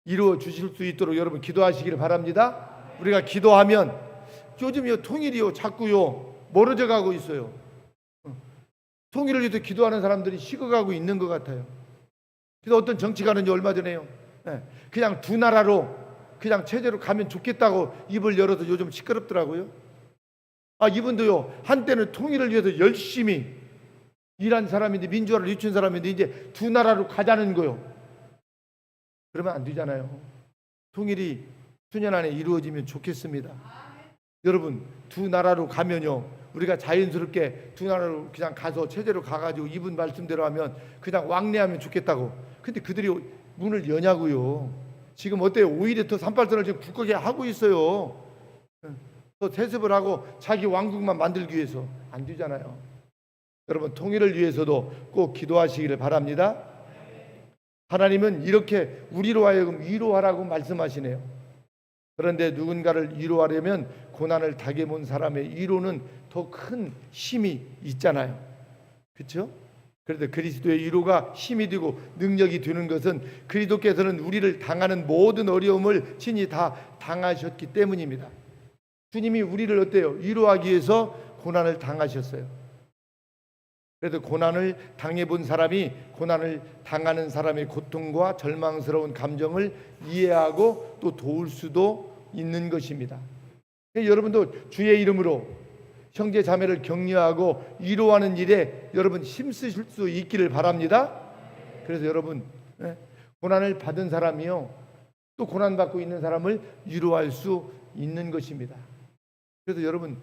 B: 이루어 주실 수 있도록 여러분 기도하시기를 바랍니다. 우리가 기도하면 요즘요 통일이요 자꾸요 멀어져 가고 있어요. 통일을 위해서 기도하는 사람들이 식어가고 있는 것 같아요. 그래서 어떤 정치가는요 얼마 전에요, 그냥 두 나라로 그냥 체제로 가면 좋겠다고 입을 열어서 요즘 시끄럽더라고요. 이분도요 한때는 통일을 위해서 열심히 일한 사람인데, 민주화를 늦춘 사람인데 이제 두 나라로 가자는 거요. 그러면 안 되잖아요. 통일이 수년 안에 이루어지면 좋겠습니다. 여러분 두 나라로 가면요 우리가 자연스럽게 두 나라로 그냥 가서 체제로 가가지고 이분 말씀대로 하면 그냥 왕래하면 좋겠다고. 근데 그들이 문을 여냐고요. 지금 어때요? 오히려 더 산발선을 지금 굳건하게 하고 있어요. 또 세습을 하고 자기 왕국만 만들기 위해서. 안 되잖아요. 여러분 통일을 위해서도 꼭 기도하시기를 바랍니다. 하나님은 이렇게 우리로 하여금 위로하라고 말씀하시네요. 그런데 누군가를 위로하려면 고난을 당해본 사람의 위로는 더 큰 힘이 있잖아요. 그렇죠? 그런데 그리스도의 위로가 힘이 되고 능력이 되는 것은 그리스도께서는 우리를 당하는 모든 어려움을 친히 다 당하셨기 때문입니다. 주님이 우리를 어때요? 위로하기 위해서 고난을 당하셨어요. 그래서 고난을 당해본 사람이 고난을 당하는 사람의 고통과 절망스러운 감정을 이해하고 또 도울 수도 있는 것입니다. 여러분도 주의 이름으로 형제 자매를 격려하고 위로하는 일에 여러분 힘쓰실 수 있기를 바랍니다. 그래서 여러분 고난을 받은 사람이요 또 고난받고 있는 사람을 위로할 수 있는 것입니다. 그래서 여러분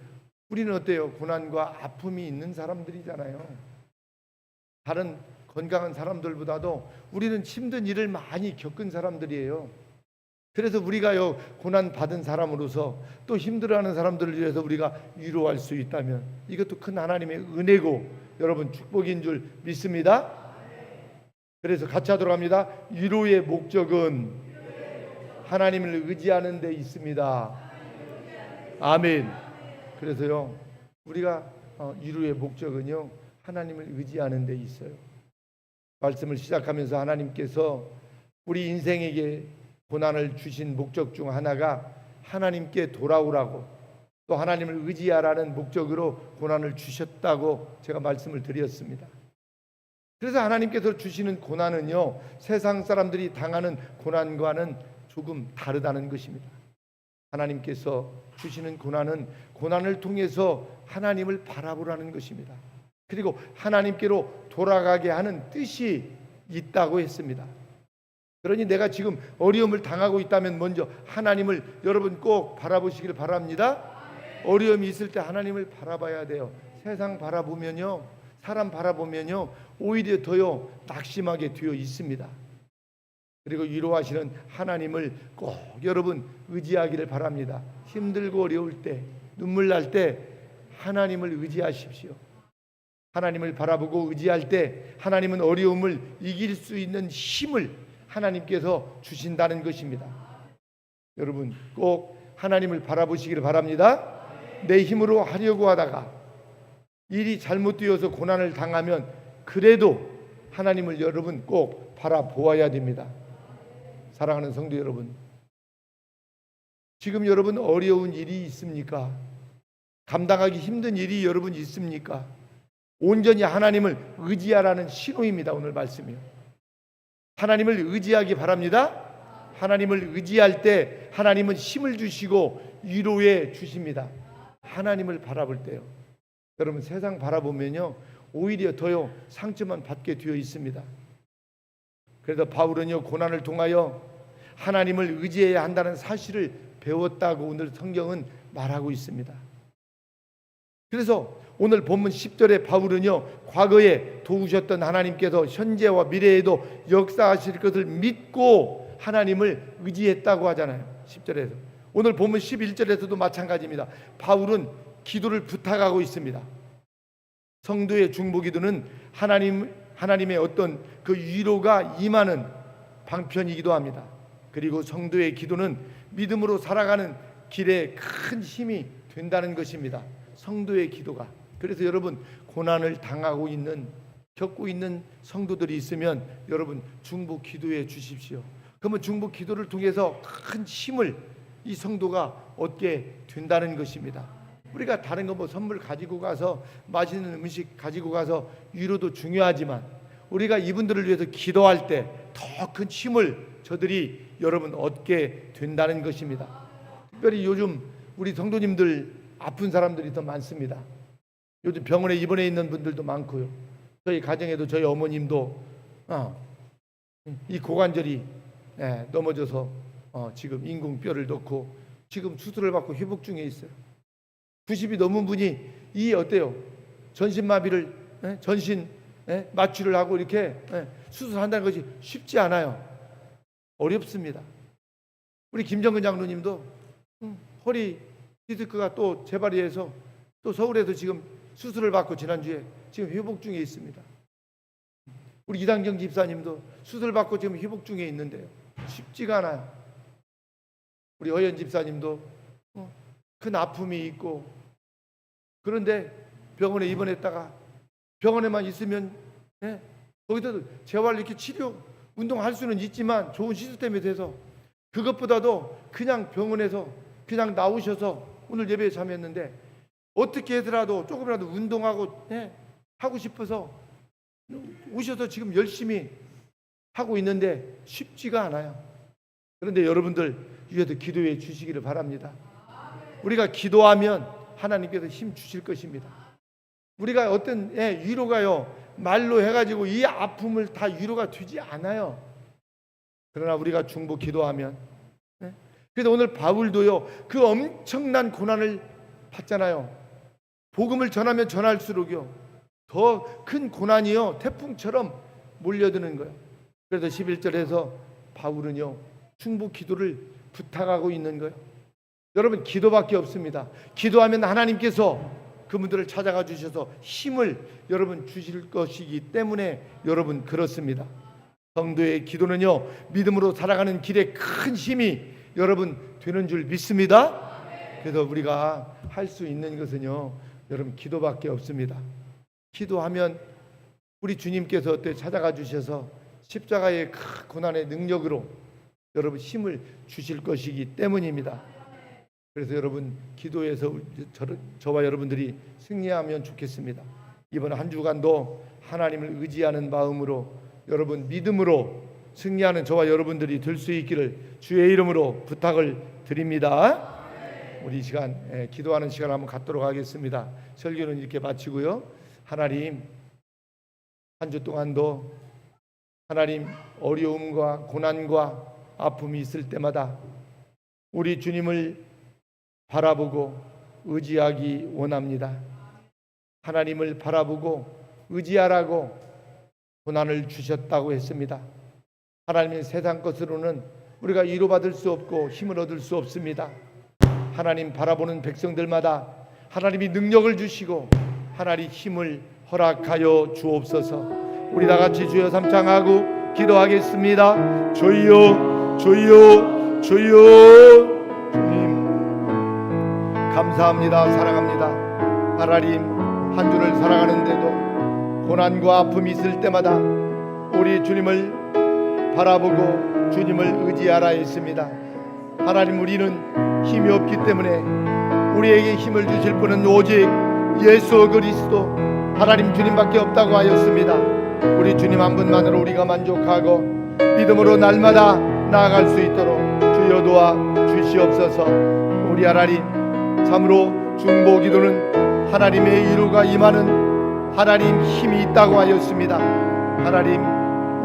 B: 우리는 어때요? 고난과 아픔이 있는 사람들이잖아요. 다른 건강한 사람들보다도 우리는 힘든 일을 많이 겪은 사람들이에요. 그래서 우리가요, 고난 받은 사람으로서 또 힘들어하는 사람들을 위해서 우리가 위로할 수 있다면 이것도 큰 하나님의 은혜고 여러분 축복인 줄 믿습니다. 그래서 같이 하도록 합니다. 위로의 목적은 하나님을 의지하는 데 있습니다. 아멘. 그래서요, 우리가 위로의 목적은요, 하나님을 의지하는 데 있어요. 말씀을 시작하면서 하나님께서 우리 인생에게 고난을 주신 목적 중 하나가 하나님께 돌아오라고, 또 하나님을 의지하라는 목적으로 고난을 주셨다고 제가 말씀을 드렸습니다. 그래서 하나님께서 주시는 고난은요, 세상 사람들이 당하는 고난과는 조금 다르다는 것입니다. 하나님께서 주시는 고난은 고난을 통해서 하나님을 바라보라는 것입니다. 그리고 하나님께로 돌아가게 하는 뜻이 있다고 했습니다. 그러니 내가 지금 어려움을 당하고 있다면 먼저 하나님을 여러분 꼭 바라보시길 바랍니다. 어려움이 있을 때 하나님을 바라봐야 돼요. 세상 바라보면요, 사람 바라보면요, 오히려 더요 낙심하게 되어 있습니다. 그리고 위로하시는 하나님을 꼭 여러분 의지하기를 바랍니다. 힘들고 어려울 때, 눈물 날 때 하나님을 의지하십시오. 하나님을 바라보고 의지할 때 하나님은 어려움을 이길 수 있는 힘을 하나님께서 주신다는 것입니다. 여러분 꼭 하나님을 바라보시기를 바랍니다. 내 힘으로 하려고 하다가 일이 잘못되어서 고난을 당하면 그래도 하나님을 여러분 꼭 바라보아야 됩니다. 사랑하는 성도 여러분, 지금 여러분 어려운 일이 있습니까? 감당하기 힘든 일이 여러분 있습니까? 온전히 하나님을 의지하라는 신호입니다. 오늘 말씀이요. 하나님을 의지하기 바랍니다. 하나님을 의지할 때 하나님은 힘을 주시고 위로해 주십니다. 하나님을 바라볼 때요. 여러분 세상 바라보면요 오히려 더요 상처만 받게 되어 있습니다. 그래서 바울은요 고난을 통하여 하나님을 의지해야 한다는 사실을 배웠다고 오늘 성경은 말하고 있습니다. 그래서 오늘 본문 10절에 바울은요 과거에 도우셨던 하나님께서 현재와 미래에도 역사하실 것을 믿고 하나님을 의지했다고 하잖아요. 10절에서. 오늘 본문 11절에서도 마찬가지입니다. 바울은 기도를 부탁하고 있습니다. 성도의 중보기도는 하나님의 어떤 그 위로가 임하는 방편이기도 합니다. 그리고 성도의 기도는 믿음으로 살아가는 길에 큰 힘이 된다는 것입니다. 성도의 기도가. 그래서 여러분 고난을 당하고 있는 겪고 있는 성도들이 있으면 여러분 중보 기도해 주십시오. 그러면 중보 기도를 통해서 큰 힘을 이 성도가 얻게 된다는 것입니다. 우리가 다른 거 뭐 선물 가지고 가서 맛있는 음식 가지고 가서 위로도 중요하지만 우리가 이분들을 위해서 기도할 때 더 큰 힘을 저들이 여러분 얻게 된다는 것입니다. 특별히 요즘 우리 성도님들 아픈 사람들이 더 많습니다. 요즘 병원에 입원해 있는 분들도 많고요. 저희 가정에도 저희 어머님도 이 고관절이 넘어져서 지금 인공뼈를 넣고 지금 수술을 받고 회복 중에 있어요. 90이 넘은 분이 이 어때요? 전신마비를 전신 마취를 하고 이렇게 수술한다는 것이 쉽지 않아요. 어렵습니다. 우리 김정근 장로님도 허리 디스크가 또 재발이해서 또 서울에서 지금 수술을 받고 지난주에 지금 회복 중에 있습니다. 우리 이단경 집사님도 수술 받고 지금 회복 중에 있는데요. 쉽지가 않아요. 우리 허연 집사님도 큰 아픔이 있고 그런데 병원에 입원했다가 병원에만 있으면 거기서 재활 이렇게 치료 운동할 수는 있지만 좋은 시스템이 돼서 그것보다도 그냥 병원에서 그냥 나오셔서 오늘 예배에 참여했는데 어떻게 해서라도 조금이라도 운동하고 하고 싶어서 오셔서 지금 열심히 하고 있는데 쉽지가 않아요. 그런데 여러분들 위해서 기도해 주시기를 바랍니다. 우리가 기도하면 하나님께서 힘 주실 것입니다. 우리가 어떤 위로가요 말로 해가지고 이 아픔을 다 위로가 되지 않아요. 그러나 우리가 중보 기도하면 그래서 오늘 바울도요 그 엄청난 고난을 받잖아요. 복음을 전하면 전할수록요 더 큰 고난이요 태풍처럼 몰려드는 거예요. 그래서 11절에서 바울은요 중보 기도를 부탁하고 있는 거예요. 여러분, 기도밖에 없습니다. 기도하면 하나님께서 그분들을 찾아가 주셔서 힘을 여러분 주실 것이기 때문에 여러분 그렇습니다. 성도의 기도는요 믿음으로 살아가는 길에 큰 힘이 여러분 되는 줄 믿습니다. 그래서 우리가 할 수 있는 것은요 여러분 기도밖에 없습니다. 기도하면 우리 주님께서 어때 찾아가 주셔서 십자가의 큰 고난의 능력으로 여러분 힘을 주실 것이기 때문입니다. 그래서 여러분 기도에서 저와 여러분들이 승리하면 좋겠습니다. 이번 한 주간도 하나님을 의지하는 마음으로 여러분 믿음으로 승리하는 저와 여러분들이 될 수 있기를 주의 이름으로 부탁을 드립니다. 우리 시간 기도하는 시간 한번 갖도록 하겠습니다. 설교는 이렇게 마치고요. 하나님, 한 주 동안도 하나님 어려움과 고난과 아픔이 있을 때마다 우리 주님을 바라보고 의지하기 원합니다. 하나님을 바라보고 의지하라고 고난을 주셨다고 했습니다. 하나님의 세상 것으로는 우리가 위로받을 수 없고 힘을 얻을 수 없습니다. 하나님 바라보는 백성들마다 하나님이 능력을 주시고 하나님 힘을 허락하여 주옵소서. 우리 다 같이 주여 삼창하고 기도하겠습니다. 주여 주여 주여. 주님 감사합니다. 사랑합니다. 하나님, 한 주를 살아가는데도 고난과 아픔이 있을 때마다 우리 주님을 바라보고 주님을 의지하라 했습니다. 하나님, 우리는 힘이 없기 때문에 우리에게 힘을 주실 분은 오직 예수 그리스도 하나님 주님밖에 없다고 하였습니다. 우리 주님 한 분만으로 우리가 만족하고 믿음으로 날마다 나아갈 수 있도록 주여 도와 주시옵소서. 우리 하나님, 참으로 중보 기도는 하나님의 위로가 임하는 하나님 힘이 있다고 하였습니다. 하나님,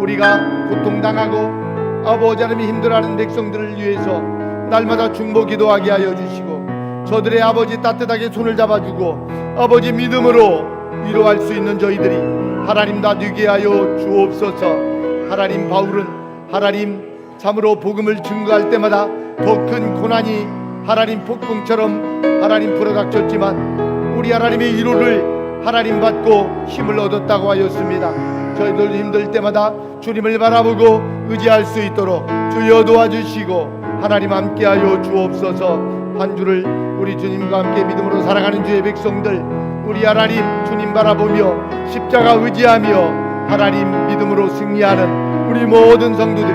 B: 우리가 고통당하고 아버지 하나님이 힘들어하는 백성들을 위해서 날마다 중보 기도하게 하여 주시고 저들의 아버지 따뜻하게 손을 잡아주고 아버지 믿음으로 위로할 수 있는 저희들이 하나님 다 되게 하여 주옵소서. 하나님, 바울은 하나님 참으로 복음을 증거할 때마다 더 큰 고난이 하나님 폭풍처럼 하나님 불어닥쳤지만 우리 하나님의 위로를 하나님 받고 힘을 얻었다고 하였습니다. 저희들 힘들 때마다 주님을 바라보고 의지할 수 있도록 주여 도와주시고 하나님 함께하여 주옵소서. 한 주를 우리 주님과 함께 믿음으로 살아가는 주의 백성들, 우리 하나님 주님 바라보며 십자가 의지하며 하나님 믿음으로 승리하는 우리 모든 성도들이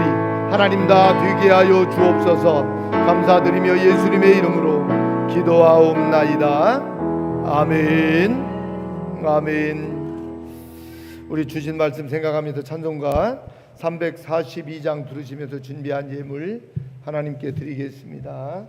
B: 하나님 다 되게 하여 주옵소서. 감사드리며 예수님의 이름으로 기도하옵나이다. 아멘. 아멘. 우리 주신 말씀 생각하면서 찬송가 342장 부르시면서 준비한 예물 하나님께 드리겠습니다.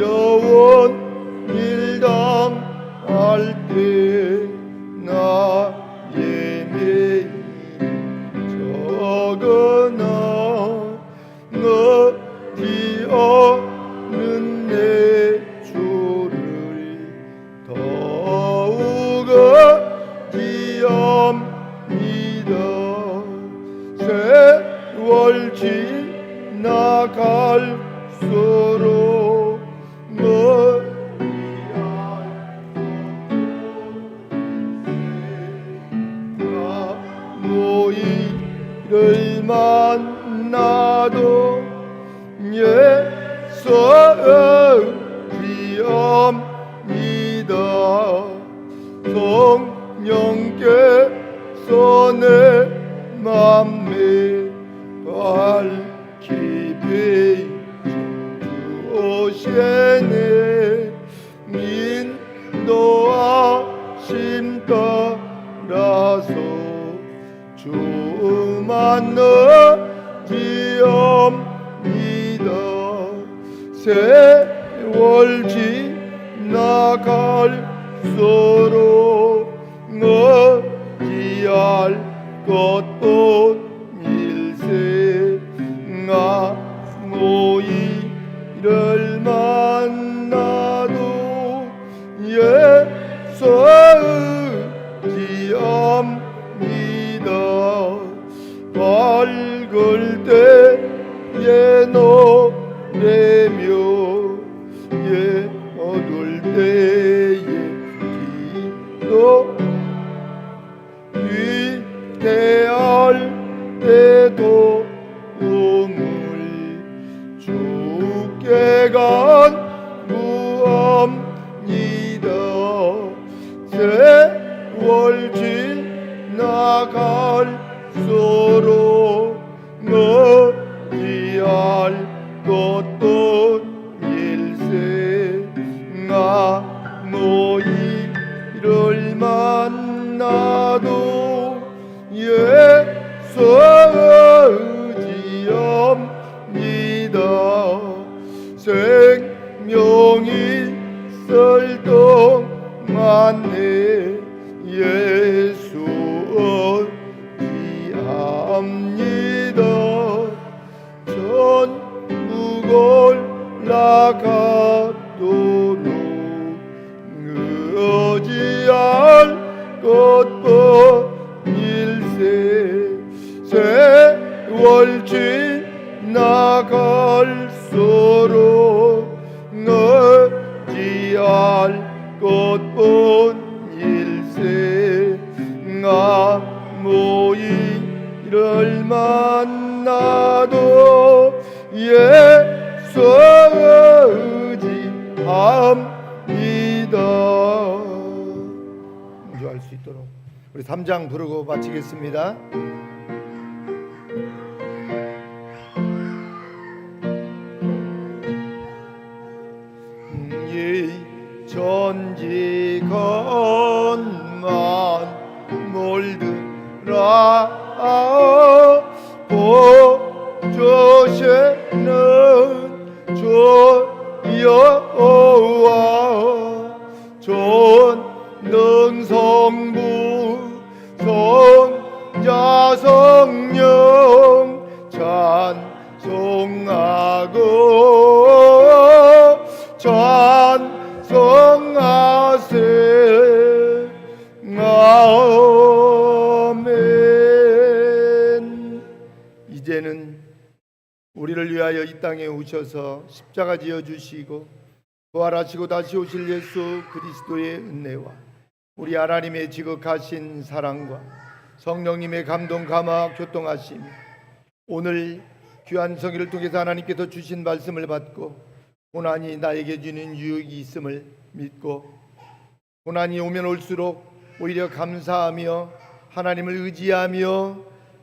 B: 어려운 일 당할 때 나의 매일 적어나 어디 없는 내 주를 더욱 의지합니다. 세월 지나갈수록 너희를 만나도 예수 의지합니다. 성령께서 내 맘에 밝히 비추시네. 인도하심 따라서 주만 의지합니다. 세월 나갈수록 어찌할 것도 일세 나 너희를 만나도 예수 의지합니다. 밝을 때에 노래며 어두울 때에 기도 위대할 때도 꿈을 주께 간구합니다. 세월 지나갈수록 어찌할 것도 일세 나 너희를 만나도 예수 의지합니다. 생명이 있을 동안 내 예수 의지합니다. 천국 올라가도록 의지할 것도 일세 세월 지나갈수록 의지할 것도 일세 나 너희를 만나도 예수 의지합니다. 할 수 있도록 우리 3장 부르고 마치겠습니다. 전지건만 몰드라 보조시는 주여와 전능성부 성자 성령 찬송하고 찬송하세 아멘. 이제는 우리를 위하여 이 땅에 오셔서 십자가 지어 주시고 부활하시고 다시 오실 예수 그리스도의 은혜와 우리 하나님의 지극하신 사랑과 성령님의 감동 감화 교통하심 오늘 귀한 성의를 통해서 하나님께서 주신 말씀을 받고 고난이 나에게 주는 유익이 있음을 믿고 고난이 오면 올수록 오히려 감사하며 하나님을 의지하며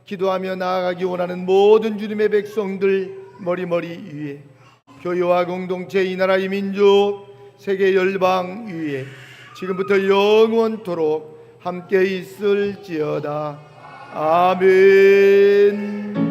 B: 기도하며 나아가기 원하는 모든 주님의 백성들 머리머리 위에 교회와 공동체 이 나라의 민족 세계 열방 위에 지금부터 영원토록 함께 있을지어다. 아멘.